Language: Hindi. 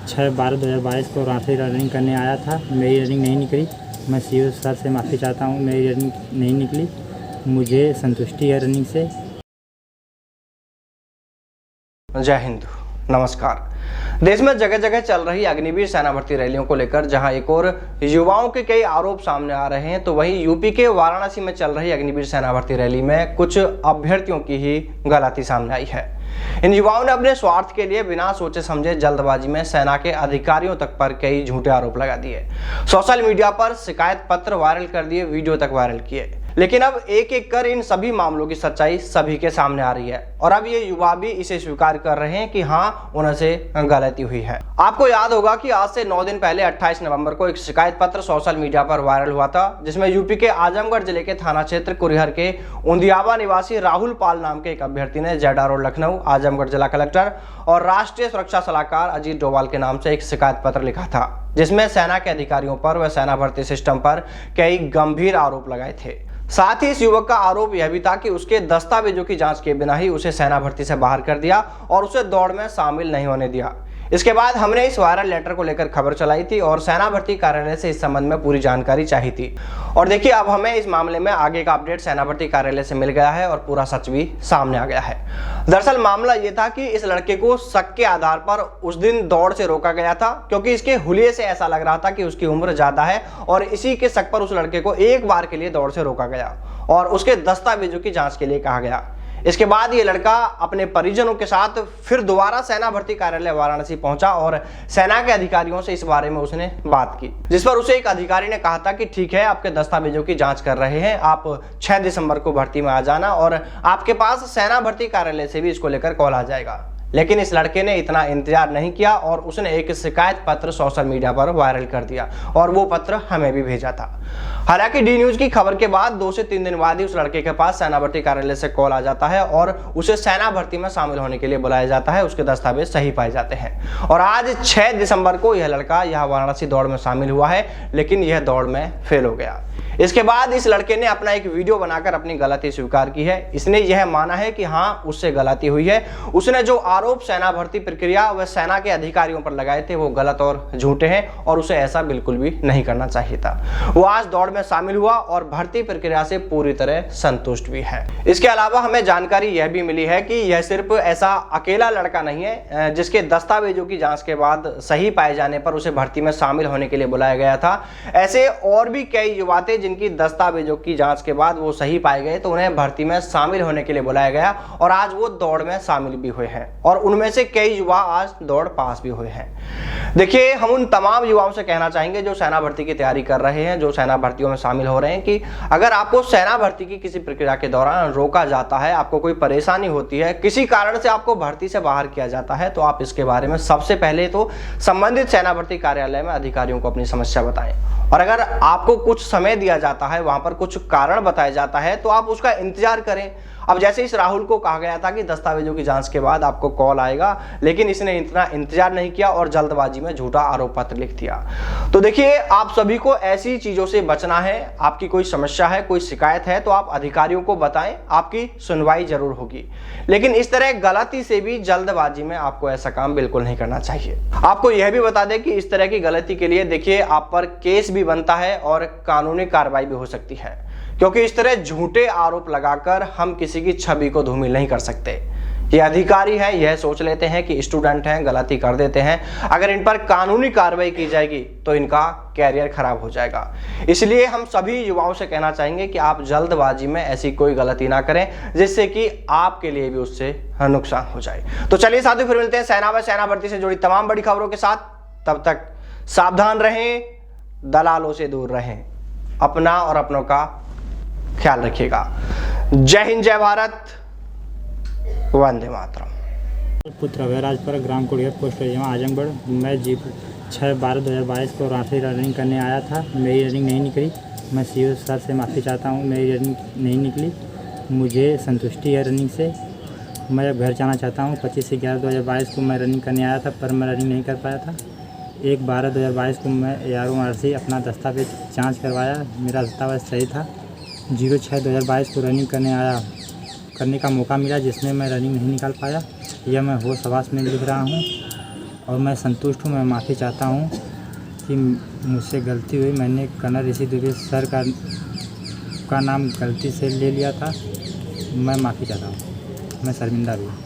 6/12/2022 को रांची रनिंग करने आया था। मेरी रनिंग नहीं निकली। मैं सीओ सर से माफ़ी चाहता हूँ, मेरी रनिंग नहीं निकली। मुझे संतुष्टि है रनिंग से। जय हिंद, नमस्कार। देश में जगह जगह चल रही अग्निवीर सेना भर्ती रैलियों को लेकर जहां एक और युवाओं के कई आरोप सामने आ रहे हैं, तो वहीं यूपी के वाराणसी में चल रही अग्निवीर सेना भर्ती रैली में कुछ अभ्यर्थियों की ही गलती सामने आई है। इन युवाओं ने अपने स्वार्थ के लिए बिना सोचे समझे जल्दबाजी में सेना के अधिकारियों तक पर कई झूठे आरोप लगा दिए। सोशल मीडिया पर शिकायत पत्र वायरल कर दिए, वीडियो तक वायरल किए। लेकिन अब एक एक कर इन सभी मामलों की सच्चाई सभी के सामने आ रही है और अब ये युवा भी इसे स्वीकार कर रहे हैं कि हाँ, उनसे गलती हुई है। आपको याद होगा कि आज से 9 दिन पहले 28 नवंबर को एक शिकायत पत्र सोशल मीडिया पर वायरल हुआ था, जिसमें यूपी के आजमगढ़ जिले के थाना क्षेत्र कुरिहर के उंदियावा निवासी राहुल पाल नाम के एक अभ्यर्थी ने जेडा रोड लखनऊ आजमगढ़ जिला कलेक्टर और राष्ट्रीय सुरक्षा सलाहकार अजीत डोभाल के नाम से एक शिकायत पत्र लिखा था, जिसमें सेना के अधिकारियों पर व सेना भर्ती सिस्टम पर कई गंभीर आरोप लगाए थे। साथ ही इस युवक का आरोप यह भी था कि उसके दस्तावेजों की जांच किए बिना ही उसे सेना भर्ती से बाहर कर दिया और उसे दौड़ में शामिल नहीं होने दिया। इसके बाद हमने इस वायरल लेटर को लेकर खबर चलाई थी और सेना भर्ती कार्यालय से इस संबंध में पूरी जानकारी चाहिए थी। और देखिए, अब हमें इस मामले में आगे का अपडेट सेना भर्ती कार्यालय से मिल गया है और पूरा सच भी सामने आ गया है। दरअसल मामला ये था कि इस लड़के को शक के आधार पर उस दिन दौड़ से रोका गया था, क्योंकि इसके हुलिये से ऐसा लग रहा था कि उसकी उम्र ज्यादा है और इसी के शक पर उस लड़के को एक बार के लिए दौड़ से रोका गया और उसके दस्तावेजों की जांच के लिए कहा गया। इसके बाद ये लड़का अपने परिजनों के साथ फिर दोबारा सेना भर्ती कार्यालय वाराणसी पहुंचा और सेना के अधिकारियों से इस बारे में उसने बात की, जिस पर उसे एक अधिकारी ने कहा था कि ठीक है, आपके दस्तावेजों की जांच कर रहे हैं, आप 6 दिसंबर को भर्ती में आ जाना और आपके पास सेना भर्ती कार्यालय से भी इसको लेकर कॉल आ जाएगा। लेकिन इस लड़के ने इतना इंतजार नहीं किया और उसने एक शिकायत पत्र सोशल मीडिया पर वायरल कर दिया और वो पत्र हमें भी भेजा था। हालांकि डी न्यूज की खबर के बाद 2 से 3 दिन बाद ही उस लड़के के पास सेना भर्ती कार्यालय से कॉल आ जाता है और उसे सेना भर्ती में शामिल होने के लिए बुलाया जाता है। उसके दस्तावेज सही पाए जाते हैं और आज 6 दिसंबर को यह लड़का यहाँ वाराणसी दौड़ में शामिल हुआ है, लेकिन यह दौड़ में फेल हो गया। इसके बाद इस लड़के ने अपना एक वीडियो बनाकर अपनी गलती स्वीकार की है। इसने यह माना है कि हाँ, उससे गलती हुई है। उसने जो आरोप सेना भर्ती प्रक्रिया व सेना के अधिकारियों पर लगाए थे वो गलत और झूठे हैं और उसे ऐसा बिल्कुल भी नहीं करना चाहिए था। वो आज दौड़ में शामिल हुआ और भर्ती प्रक्रिया से पूरी तरह संतुष्ट भी है। इसके अलावा हमें जानकारी यह भी मिली है कि यह सिर्फ ऐसा अकेला लड़का नहीं है जिसके दस्तावेजों की जांच के बाद सही पाए जाने पर उसे भर्ती में शामिल होने के लिए बुलाया गया था। ऐसे और भी कई युवा थे जिनकी दस्तावेजों की जांच के बाद वो सही पाए गए, तो उन्हें भर्ती में शामिल होने के लिए बुलाया गया और आज वो दौड़ में शामिल भी हुए हैं और उनमें से कई युवा आज दौड़ पास भी हुए हैं। देखिए, हम उन तमाम युवाओं से कहना चाहेंगे जो सेना भर्ती की तैयारी कर रहे हैं, जो सेना भर्तियों में शामिल हो रहे हैं, कि अगर आपको सेना भर्ती की किसी प्रक्रिया के दौरान रोका जाता है, आपको कोई परेशानी होती है, किसी कारण से आपको भर्ती से बाहर किया जाता है, तो आप इसके बारे में सबसे पहले तो संबंधित सेना भर्ती कार्यालय में अधिकारियों को अपनी समस्या बताएं और अगर आपको कुछ समय दिया जाता है, वहां पर कुछ कारण बताया जाता है, तो आप उसका इंतजार करें। अब जैसे इस राहुल को कहा गया था कि दस्तावेजों की जांच के बाद आपको कॉल आएगा, लेकिन इसने इतना इंतजार नहीं किया और जल्दबाजी में झूठा आरोप पत्र लिख दिया। तो देखिए, आप सभी को ऐसी चीजों से बचना है। आपकी कोई समस्या है, कोई शिकायत है, तो आप अधिकारियों को बताएं, आपकी सुनवाई जरूर होगी। लेकिन इस तरह गलती से भी जल्दबाजी में आपको ऐसा काम बिल्कुल नहीं करना चाहिए। आपको यह भी बता दें कि इस तरह की गलती के लिए देखिए आप पर केस भी बनता है और कानूनी कार्रवाई भी हो सकती है, क्योंकि इस तरह झूठे आरोप लगाकर हम किसी की छवि को धूमिल नहीं कर सकते। ये अधिकारी है, यह सोच लेते हैं कि स्टूडेंट हैं, गलती कर देते हैं, अगर इन पर कानूनी कार्रवाई की जाएगी तो इनका कैरियर खराब हो जाएगा। इसलिए हम सभी युवाओं से कहना चाहेंगे कि आप जल्दबाजी में ऐसी कोई गलती ना करें जिससे कि आपके लिए भी उससे नुकसान हो जाए। तो चलिए साथियों, फिर मिलते हैं सेना व सेना भर्ती से जुड़ी तमाम बड़ी खबरों के साथ। तब तक सावधान रहें, दलालों से दूर रहें, अपना और अपनों का ख्याल रखिएगा। जय हिंद, जय भारत, वंदे मातरम। पुत्र अभयराजपुर, ग्राम कुड़िया, पोस्ट आजमगढ़। मैं 6/12/2022 को रांची रनिंग करने आया था। मेरी रनिंग नहीं निकली। मैं सीओ सर से माफ़ी चाहता हूँ, मेरी रनिंग नहीं निकली। मुझे संतुष्टि है रनिंग से। मैं अब घर जाना चाहता हूँ। 25/11/2022 को मैं रनिंग करने आया था, पर मैं रनिंग नहीं कर पाया था। 1/12/2022 को मैं ARO अपना दस्तावेज जाँच करवाया, मेरा दस्तावेज सही था। 0/6/2022 को रनिंग करने का मौका मिला, जिसमें मैं रनिंग नहीं निकाल पाया। यह मैं होश हवास में लिख रहा हूँ और मैं संतुष्ट हूँ। मैं माफ़ी चाहता हूँ कि मुझसे गलती हुई। मैंने कर्नल ऋषि दुबे सर का नाम गलती से ले लिया था। मैं माफ़ी चाहता हूँ। मैं शर्मिंदा भी हूँ।